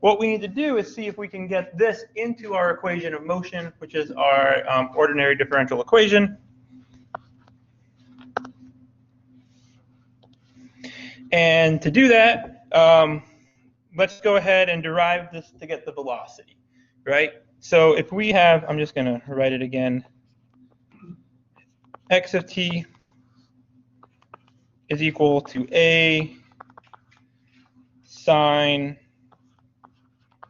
what we need to do is see if we can get this into our equation of motion, which is our ordinary differential equation. And to do that, let's go ahead and derive this to get the velocity, right? So if we have, I'm just going to write it again, x of t is equal to a sine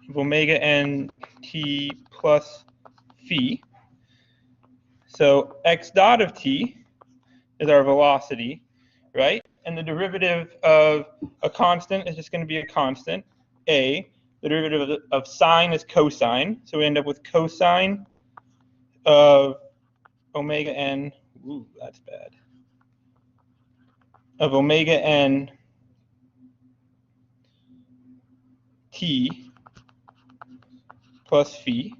of omega n t plus phi. So x dot of t is our velocity, right? And the derivative of a constant is just going to be a constant, a. The derivative of sine is cosine, so we end up with cosine of omega n, ooh, that's bad, of omega n t plus phi,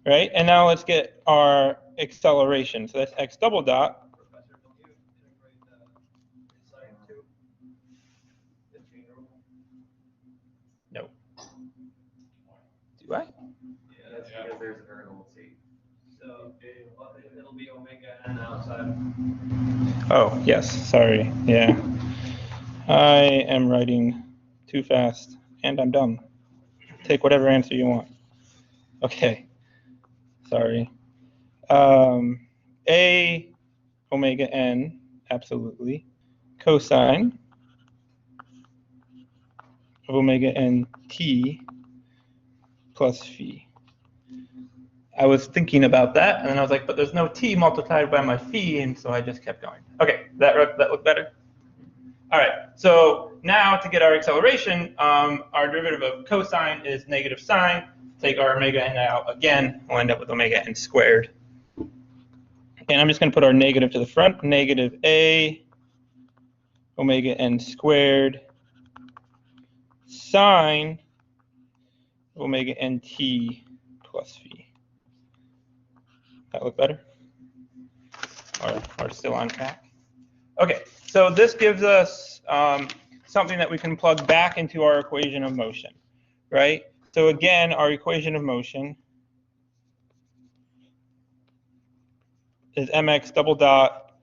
right? And now let's get our acceleration. So that's x double dot. No. Do I? Yeah, that's because there's ergo t. So it'll be omega n outside. Oh, yes, sorry. Yeah. I am writing too fast, and I'm dumb. Take whatever answer you want. Okay. Sorry. A omega n, absolutely. Cosine of omega n t plus phi. I was thinking about that, and then I was like, but there's no t multiplied by my phi, and so I just kept going. Okay, that looked better? All right, so now to get our acceleration, our derivative of cosine is negative sine. Take our omega n out again, we'll end up with omega n squared. And I'm just going to put our negative to the front, negative a omega n squared sine omega nt plus phi. That look better? Or still on track? Okay, so this gives us something that we can plug back into our equation of motion, right? So again, our equation of motion is mx double dot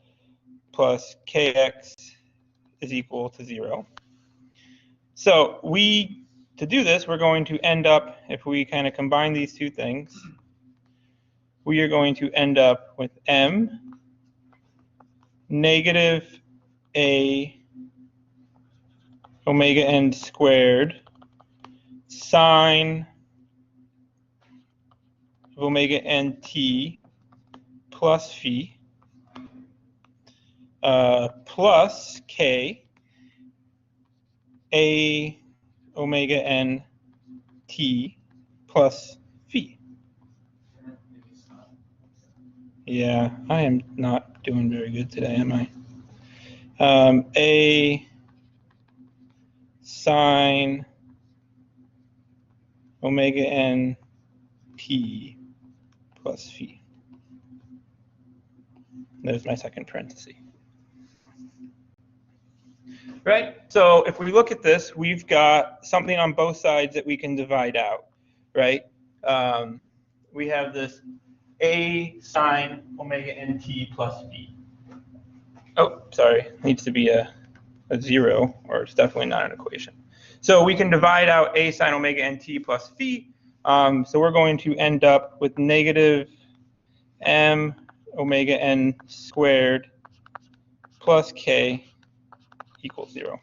plus kx is equal to 0. So to do this, we're going to end up, if we kind of combine these two things, we are going to end up with m negative a omega n squared sine of omega nt plus phi plus k a omega n t plus phi. Yeah, I am not doing very good today, am I? A sine omega n t plus phi. There's my second parenthesis. Right? So if we look at this, we've got something on both sides that we can divide out, right? We have this a sine omega nt plus phi. Oh, sorry, needs to be a 0, or it's definitely not an equation. So we can divide out a sine omega nt plus phi. So we're going to end up with negative m omega n squared plus k equals 0.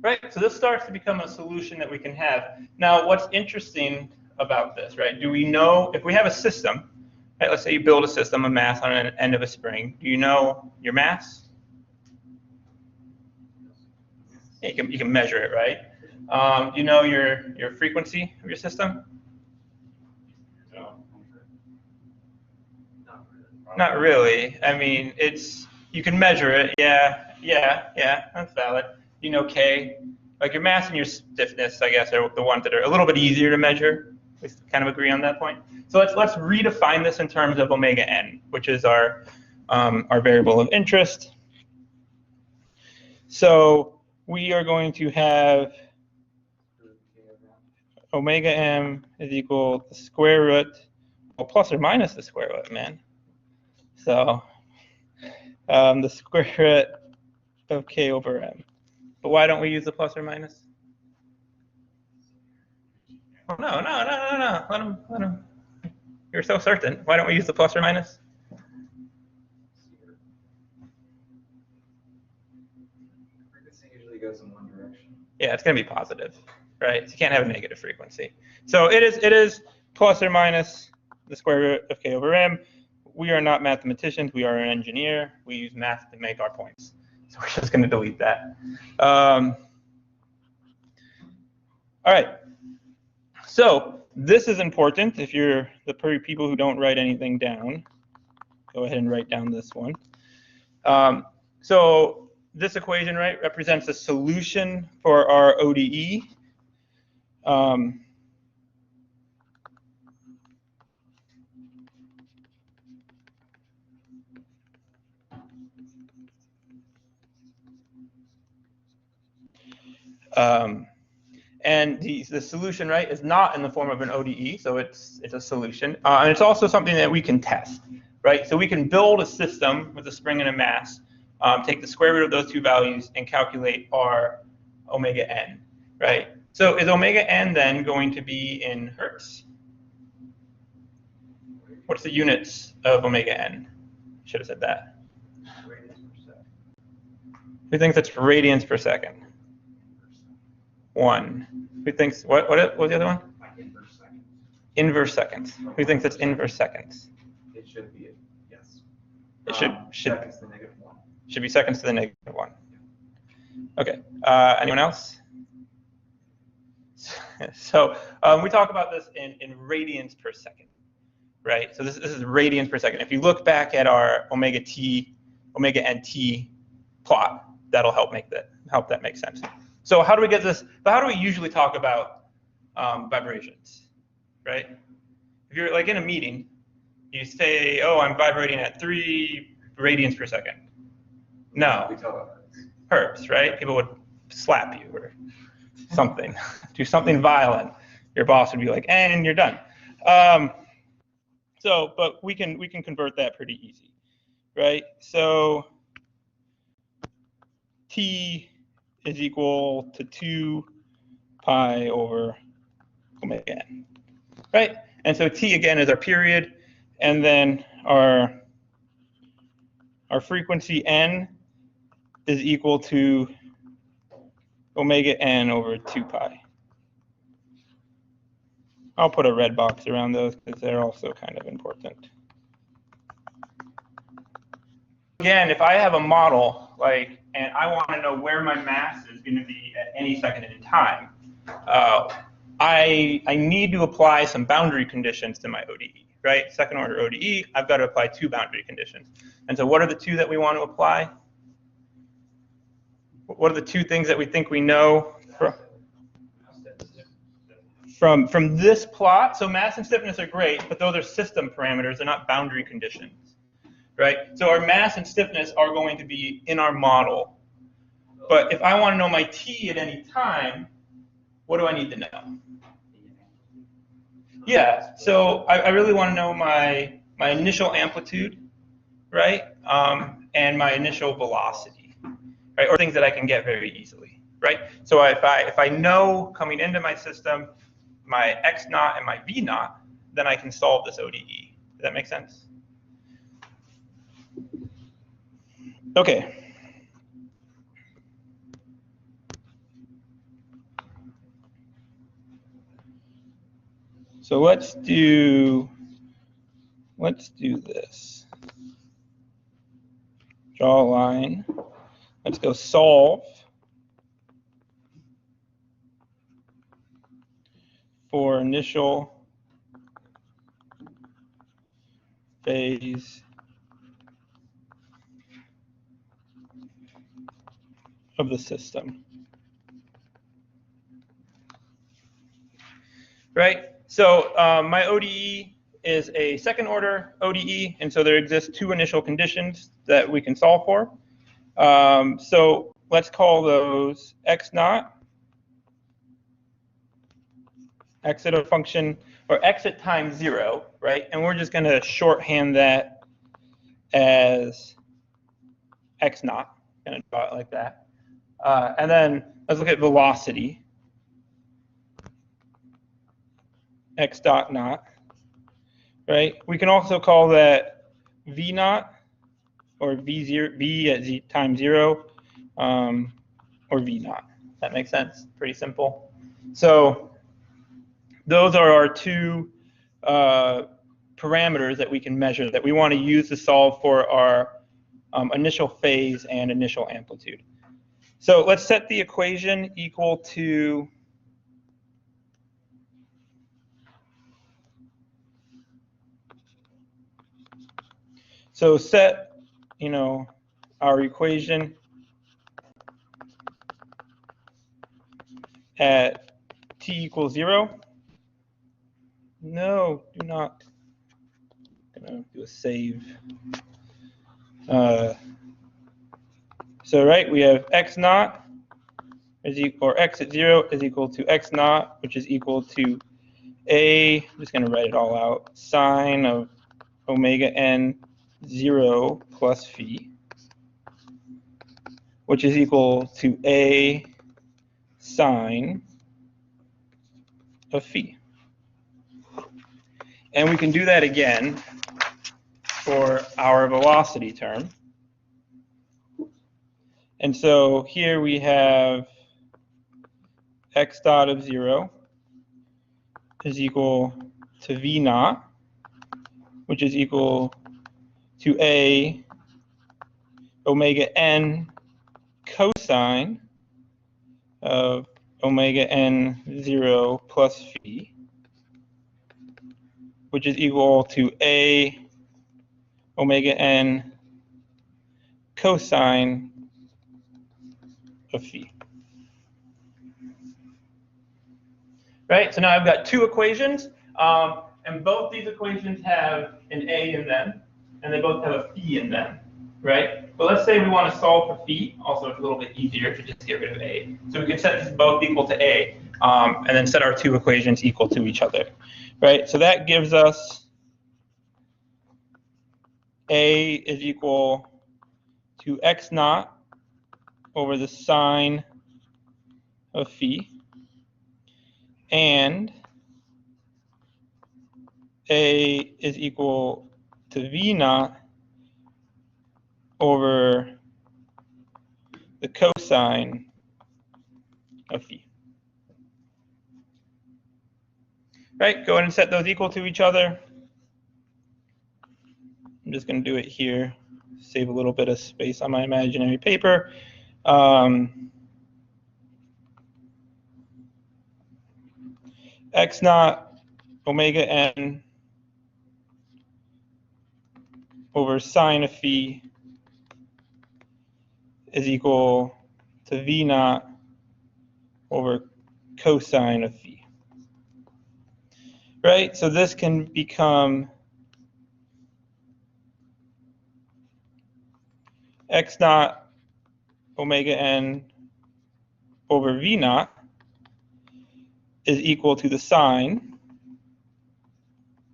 Right, so this starts to become a solution that we can have. Now, what's interesting about this, right? Do we know, if we have a system, right, let's say you build a system, a mass on an end of a spring, do you know your mass? Yeah, you can measure it, right? Do you know your frequency of your system? No. Not really. I mean, you can measure it. Yeah, that's valid. You know K, like your mass and your stiffness, I guess, are the ones that are a little bit easier to measure. We kind of agree on that point. So let's redefine this in terms of omega n, which is our variable of interest. So we are going to have omega m is equal to the square root, well, plus or minus the square root, man. So the square root of k over m. But why don't we use the plus or minus? Oh, no. Let him. You're so certain. Why don't we use the plus or minus? Frequency usually goes in one direction. Yeah, it's going to be positive, right? So you can't have a negative frequency. So it is plus or minus the square root of k over m. We are not mathematicians. We are an engineer. We use math to make our points. So we're just going to delete that. All right. So this is important. If you're the people who don't write anything down, go ahead and write down this one. So this equation, right, represents a solution for our ODE. And the solution, right, is not in the form of an ODE, so it's a solution. And it's also something that we can test, right? So we can build a system with a spring and a mass, take the square root of those two values, and calculate our omega n, right? So is omega n then going to be in hertz? What's the units of omega n? Should have said that. Radians per second. Who thinks it's radians per second? 1. Who thinks, what was the other one? Inverse seconds. Inverse seconds. Who thinks it's inverse seconds? It should be, yes. It should seconds to the negative 1. Should be seconds to the negative 1. Okay. Anyone else? So we talk about this in radians per second, right? So this is radians per second. If you look back at our omega nt plot, that'll help that make sense. So how do we get this? But how do we usually talk about vibrations, right? If you're like in a meeting, you say, "Oh, I'm vibrating at 3 radians per second." No, We tell about hertz, right? People would slap you or something, do something violent. Your boss would be like, "And you're done." But we can convert that pretty easy, right? So T is equal to 2 pi over omega n, right? And so T again is our period, and then our frequency n is equal to omega n over 2 pi. I'll put a red box around those because they're also kind of important. Again, if I have a model, and I want to know where my mass is going to be at any second in time, I need to apply some boundary conditions to my ODE, right? Second order ODE, I've got to apply 2 boundary conditions. And so what are the 2 that we want to apply? What are the 2 things that we think we know from this plot? So mass and stiffness are great, but those are system parameters. They're not boundary conditions, right? So our mass and stiffness are going to be in our model. But if I want to know my T at any time, what do I need to know? Yeah, so I really want to know my initial amplitude, right? And my initial velocity, right? Or things that I can get very easily, right? So if I know coming into my system my x naught and my v naught, then I can solve this ODE. Does that make sense? Okay. So let's do this. Draw a line. Let's go solve for initial phase of the system. Right? So my ODE is a second order ODE, and so there exist 2 initial conditions that we can solve for. So let's call those x naught x at a function, or x at time 0, right? And we're just going to shorthand that as x naught. Going to draw it like that. And then let's look at velocity. X dot naught, right? We can also call that v naught, or v at time 0, or v naught. That makes sense? Pretty simple. So those are our two parameters that we can measure that we want to use to solve for our initial phase and initial amplitude. So let's set the equation equal to set, our equation at t equals 0. No, do not. I'm gonna do a save. So right, we have x naught is equal, or x at 0 is equal to x naught, which is equal to a. I'm just gonna write it all out. Sine of omega n 0 plus phi, which is equal to a sine of phi. And we can do that again for our velocity term. And so here we have x dot of 0 is equal to v naught, which is equal to a omega n cosine of omega n 0 plus phi, which is equal to a omega n cosine of phi. Right, so now I've got two equations, and both these equations have an a in them, and they both have a phi in them, right? But let's say we want to solve for phi. Also, it's a little bit easier to just get rid of a. So we can set these both equal to a, and then set our two equations equal to each other, right? So that gives us a is equal to x naught over the sine of phi, and a is equal to v naught over the cosine of phi. Right, go ahead and set those equal to each other. I'm just going to do it here, save a little bit of space on my imaginary paper. X naught omega n over sine of phi is equal to v naught over cosine of phi. Right, so this can become x naught omega n over v naught is equal to the sine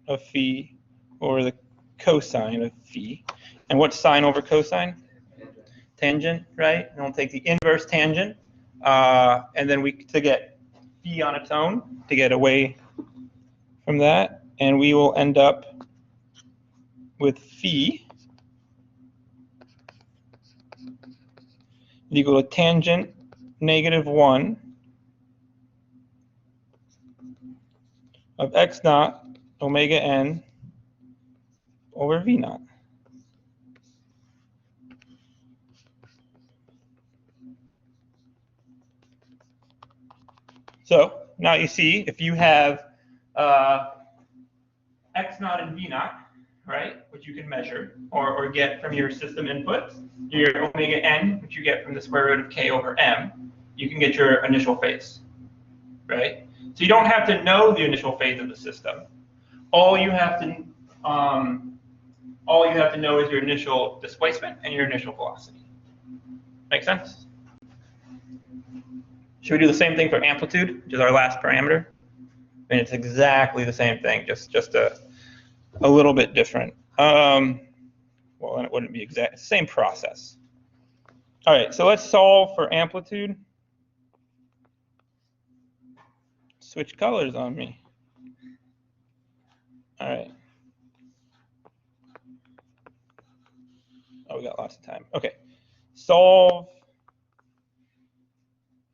of phi over the cosine of phi. And what's sine over cosine? Tangent, right? And we'll take the inverse tangent, and then to get phi on its own, to get away from that, and we will end up with phi equal to tangent -1 of x naught omega n over v naught. So now you see, if you have x naught and v naught, right, which you can measure or get from your system inputs, your omega n, which you get from the square root of k over m, you can get your initial phase, right? So you don't have to know the initial phase of the system. All you have to know is your initial displacement and your initial velocity. Make sense? Should we do the same thing for amplitude, which is our last parameter? mean, it's exactly the same thing, just a little bit different. Well, then it wouldn't be exact, same process. All right, so let's solve for amplitude. Switch colors on me. All right. Oh, we got lots of time. Okay, solve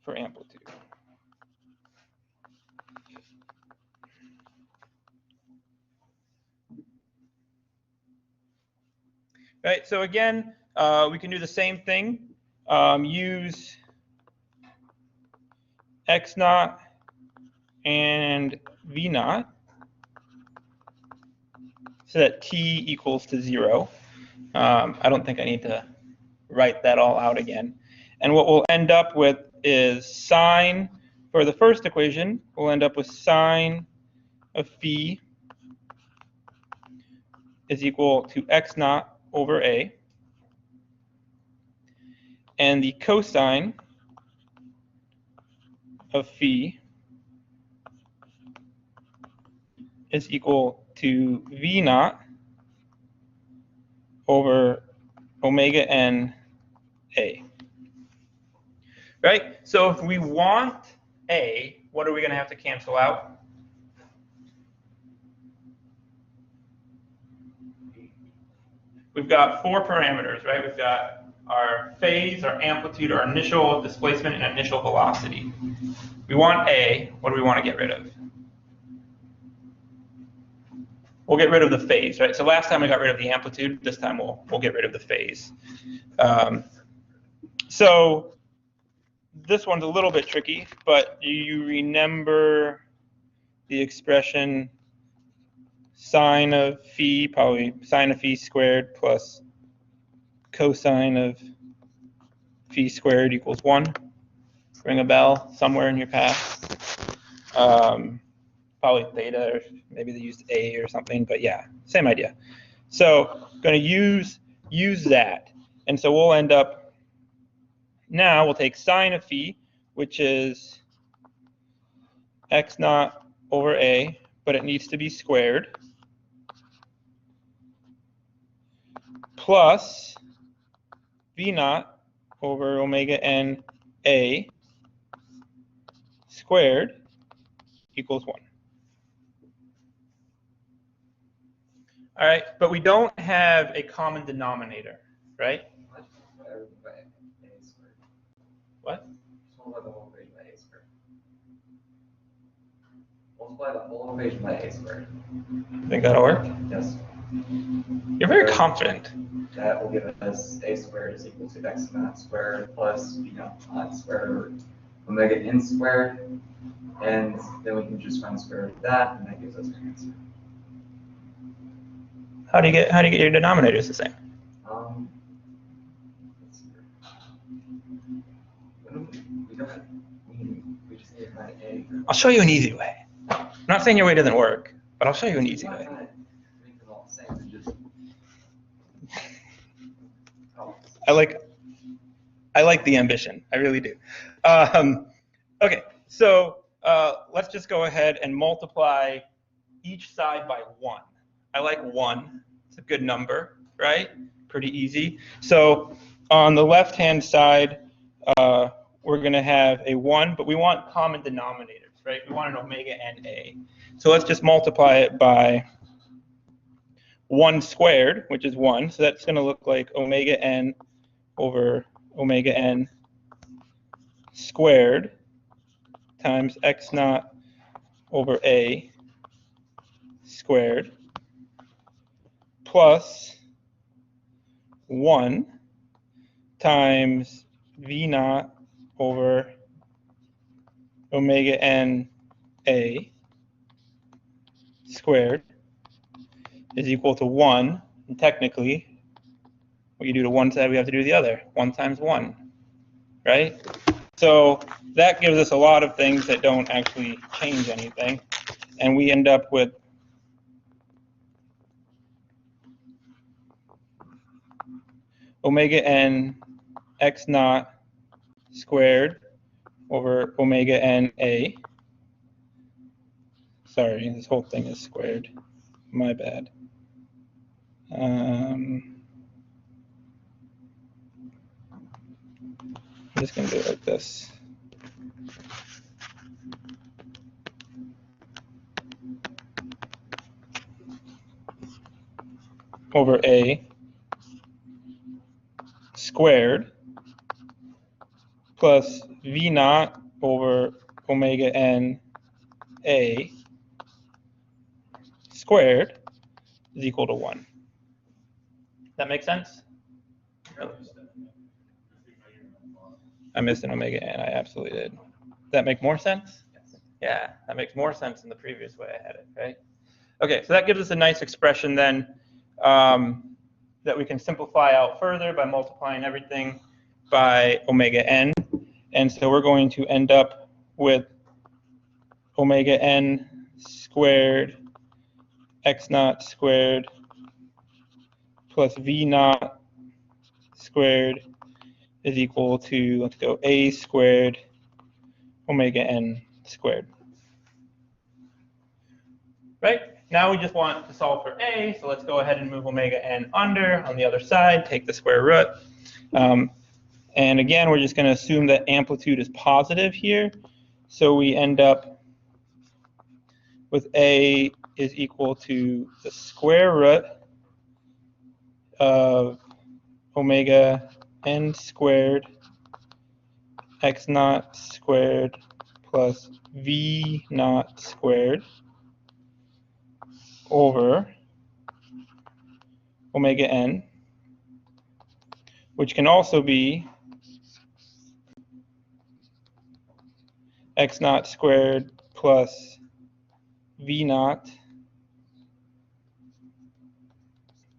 for amplitude. Right, so again, we can do the same thing. Use x naught and v naught so that t equals to 0. I don't think I need to write that all out again. And what we'll end up with is sine, for the first equation, we'll end up with sine of phi is equal to x naught over a. And the cosine of phi is equal to v naught over omega n a. Right? So if we want a, what are we going to have to cancel out? We've got 4 parameters, right? We've got our phase, our amplitude, our initial displacement, and initial velocity. We want a, what do we want to get rid of? We'll get rid of the phase, right? So last time we got rid of the amplitude, this time we'll get rid of the phase. So this one's a little bit tricky, but do you remember the expression sine of phi, probably sine of phi squared plus cosine of phi squared equals 1? Ring a bell somewhere in your past. Probably theta, or maybe they used a or something, but yeah, same idea. So going to use that, and so we'll end up, now we'll take sine of phi, which is x naught over a, but it needs to be squared, plus v naught over omega n a squared equals 1. All right, but we don't have a common denominator, right? What? Multiply the whole equation by a squared. Multiply the whole equation by a squared. Think that'll work? Yes. You're very confident. That will give us a squared is equal to x naught squared plus b naught squared over omega n squared. And then we can just find the square root of that, and that gives us our answer. How do you get your denominators the same? Let's see. We just need to find a. I'll show you an easy way. I'm not saying your way doesn't work, but I'll show you an easy way. Make them all the same and just. I like the ambition. I really do. Okay, so let's just go ahead and multiply each side by 1. I like 1. It's a good number, right? Pretty easy. So on the left-hand side, we're going to have a 1, but we want common denominators, right? We want an omega n a. So let's just multiply it by 1 squared, which is 1. So that's going to look like omega n over omega n squared times x naught over a squared plus 1 times v naught over omega n a squared is equal to 1. And technically, what you do to one side, we have to do to the other. 1 times 1, right? So that gives us a lot of things that don't actually change anything. And we end up with omega n x naught squared over omega n a Sorry, this whole thing is squared. My bad. I'm just going to do it like this. Over A squared plus V naught over omega n A squared is equal to 1. That make sense? I missed an omega n. I absolutely did. Does that make more sense? Yeah, that makes more sense than the previous way I had it, right? Okay, so that gives us a nice expression then that we can simplify out further by multiplying everything by omega n. And so we're going to end up with omega n squared x naught squared plus v naught squared is equal to, let's go, a squared omega n squared. Right? Now we just want to solve for a, so let's go ahead and move omega n under on the other side, take the square root. And again, we're just going to assume that amplitude is positive here. So we end up with a is equal to the square root of omega n squared x naught squared plus v naught squared over omega n, which can also be x naught squared plus v naught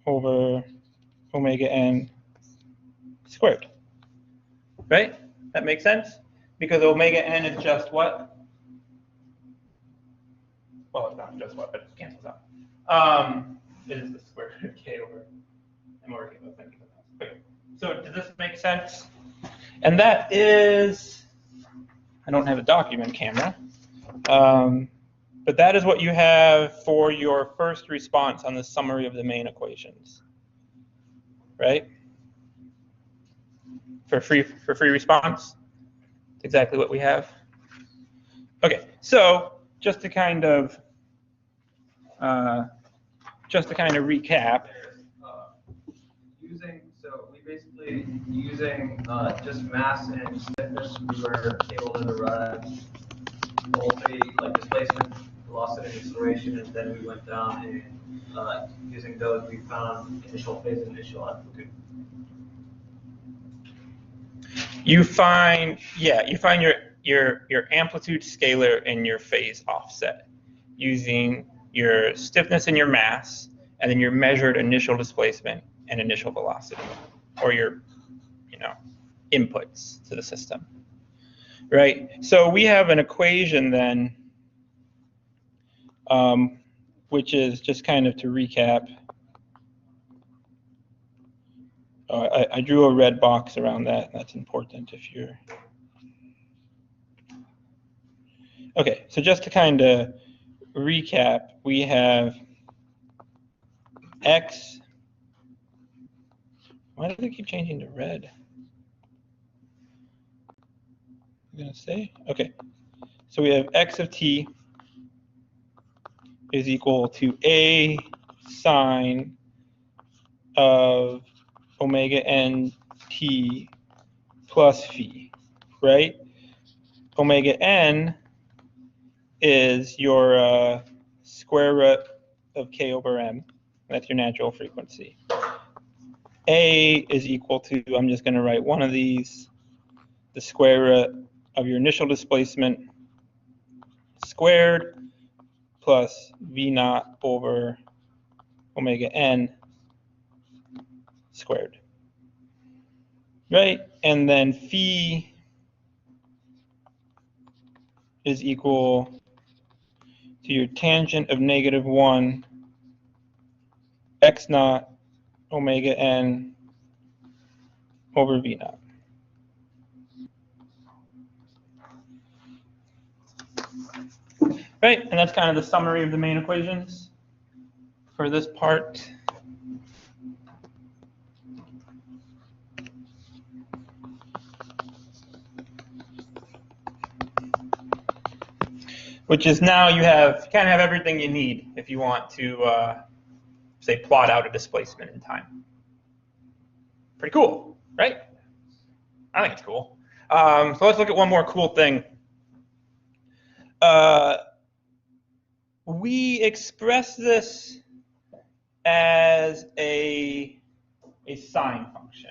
over omega n squared. Right? That makes sense? Because omega n is just what? Well, it's not just what, but it cancels out. It is the square root of k over m over k. Okay. So does this make sense? And that is, I don't have a document camera, but that is what you have for your first response on the summary of the main equations, right? For free response, it's exactly what we have. Okay, so just to kind of recap. Using just mass and stiffness, we were able to derive all three, like displacement, velocity, and acceleration, and then we went down and using those we found initial phase and initial amplitude. You find your amplitude scalar and your phase offset using your stiffness and your mass, and then your measured initial displacement and initial velocity, or your inputs to the system, right? So we have an equation then, which is just kind of to recap. I drew a red box around that. That's important if you're. Okay, so just to kind of recap, we have x. Why does it keep changing to red? I'm going to say, okay. So we have x of t is equal to a sine of omega n t plus phi, right? Omega n is your square root of k over m. That's your natural frequency. A is equal to, I'm just going to write one of these, the square root of your initial displacement squared plus v naught over omega n squared. Right? And then phi is equal to your tangent of -1 x naught omega n over v naught. Right, and that's kind of the summary of the main equations for this part. Which is now you kind of have everything you need if you want to, say, plot out a displacement in time. Pretty cool, right? I think it's cool. So let's look at one more cool thing. We express this as a sine function,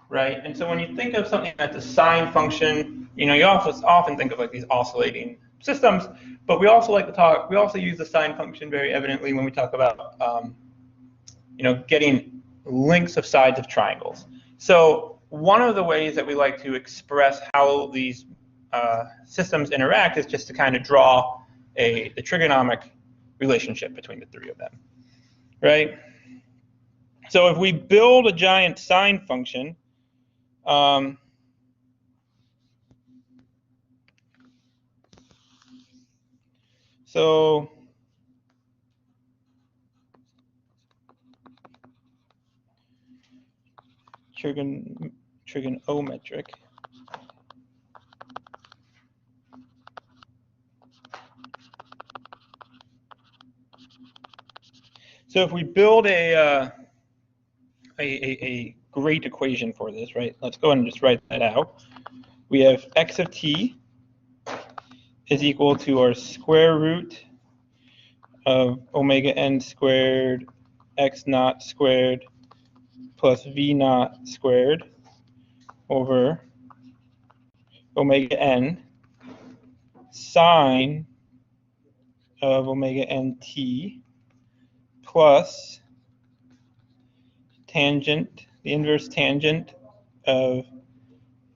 right? And so when you think of something that's a sine function, you often think of like these oscillating systems, but we also use the sine function very evidently when we talk about, getting lengths of sides of triangles. So one of the ways that we like to express how these systems interact is just to kind of draw the trigonometric relationship between the three of them, right? So if we build a giant sine function, so trigonometric. So if we build a great equation for this, right? Let's go ahead and just write that out. We have x of t is equal to our square root of omega n squared x naught squared plus v naught squared over omega n sine of omega nt plus tangent, the inverse tangent of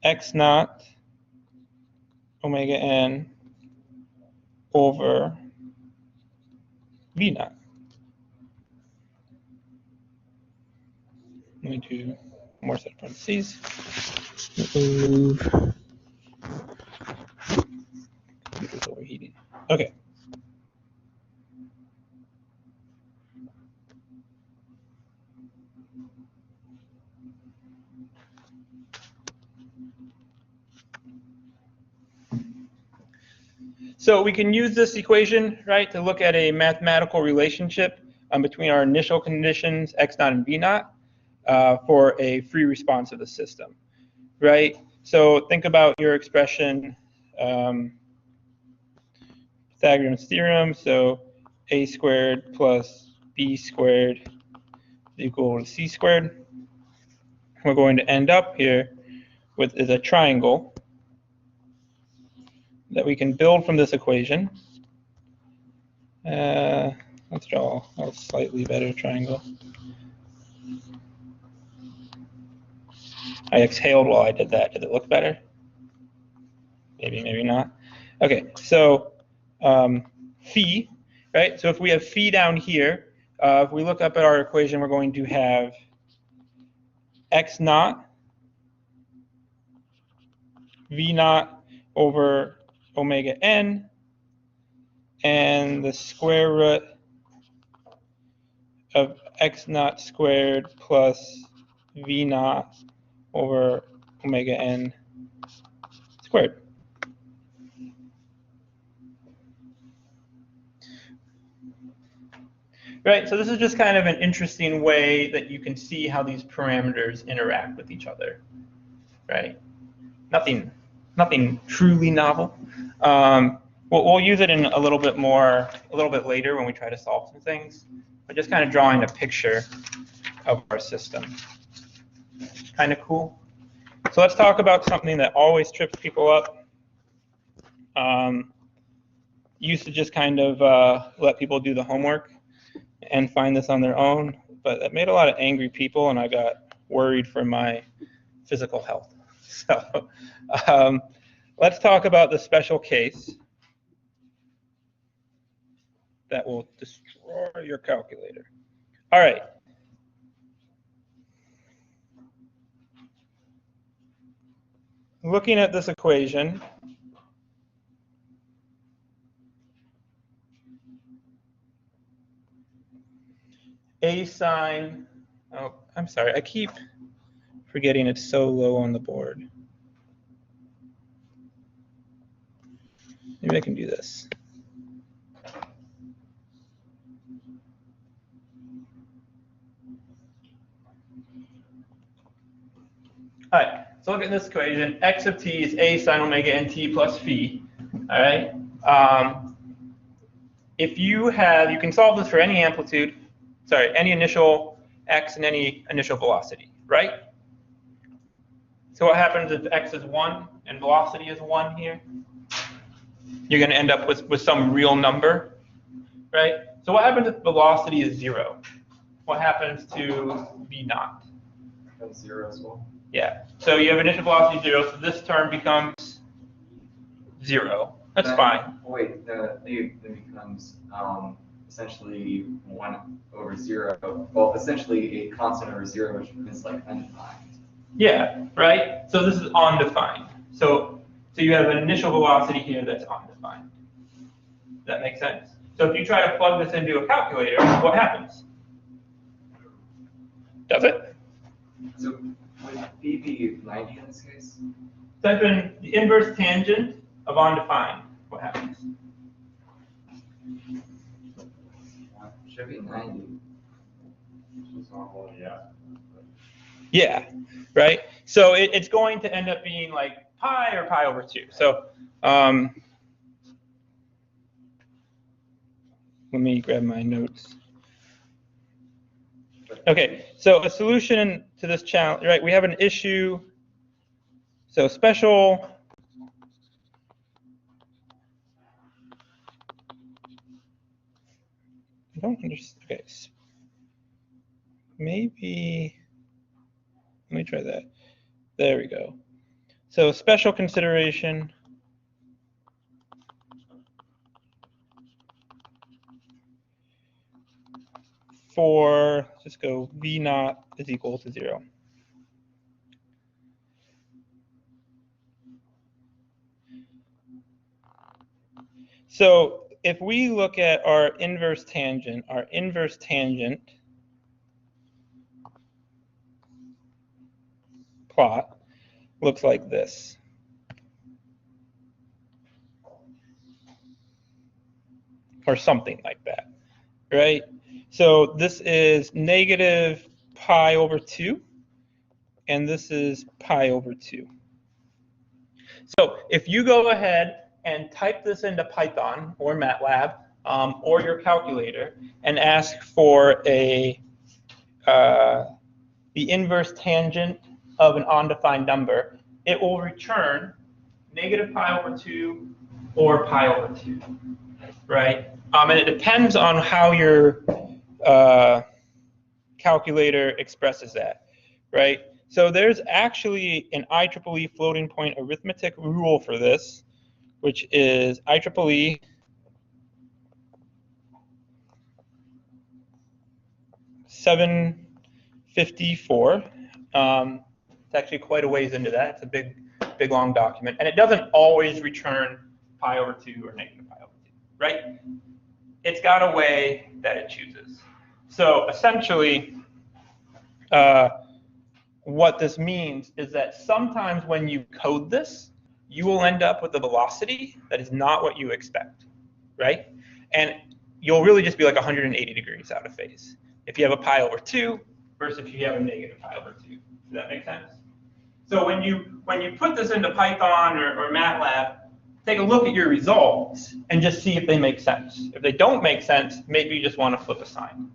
x naught omega n over v naught. Let me do one more set of parentheses. Move. Computer's overheating. Okay. So we can use this equation, right, to look at a mathematical relationship between our initial conditions, x naught and v naught, for a free response of the system, right? So think about your expression, Pythagorean's theorem, so a squared plus b squared is equal to c squared. We're going to end up here with a triangle that we can build from this equation. Let's draw a slightly better triangle. I exhaled while I did that. Did it look better? Maybe, maybe not. Okay, so phi, right? So if we have phi down here, if we look up at our equation, we're going to have x naught v naught over omega n, and the square root of x naught squared plus v naught over omega n squared. Right, so this is just kind of an interesting way that you can see how these parameters interact with each other, right? Nothing truly novel. We'll use it in a little bit later when we try to solve some things, but just kind of drawing a picture of our system. Kind of cool. So let's talk about something that always trips people up. Used to just kind of let people do the homework and find this on their own, but that made a lot of angry people, and I got worried for my physical health. So let's talk about the special case that will destroy your calculator. All right. Looking at this equation, A sine, oh, I'm sorry, I keep forgetting it's so low on the board. Maybe I can do this. All right, so look at this equation. X of t is a sine omega nt plus phi. All right. If you have, you can solve this for any amplitude, sorry, any initial x and any initial velocity, right? So what happens if x is 1 and velocity is 1 here? You're going to end up with some real number, right? So what happens if velocity is 0? What happens to v naught? Becomes 0 as well. Yeah. So you have initial velocity 0, so this term becomes 0. That's fine. Wait, it becomes essentially 1 over 0. Well, essentially a constant over 0, which is like undefined. Yeah, right? So this is undefined. So you have an initial velocity here that's undefined. Does that make sense? So if you try to plug this into a calculator, what happens? Does it? So would B be 90 in this case? Type in the inverse tangent of undefined. What happens? Should be 90. Yeah, right? So it's going to end up being like pi or pi over 2. So let me grab my notes. Okay, so a solution to this challenge, right? We have an issue. So special. I don't understand. Okay, maybe. Let me try that. There we go. So special consideration for, just go v naught is equal to 0. So if we look at our inverse tangent plot looks like this. Or something like that, right? So this is negative pi over 2, and this is pi over 2. So if you go ahead and type this into Python or MATLAB or your calculator and ask for the inverse tangent of an undefined number, it will return negative pi over 2 or pi over 2, right? And it depends on how your calculator expresses that, right? So there's actually an IEEE floating point arithmetic rule for this, which is IEEE 754. It's actually quite a ways into that. It's a big long document, and it doesn't always return pi over 2 or negative pi over 2, right? It's got a way that it chooses. So essentially, what this means is that sometimes when you code this, you will end up with a velocity that is not what you expect, right? And you'll really just be like 180 degrees out of phase if you have a pi over 2 versus if you have a negative pi over 2. Does that make sense? So when you put this into Python or MATLAB, take a look at your results and just see if they make sense. If they don't make sense, maybe you just want to flip a sign.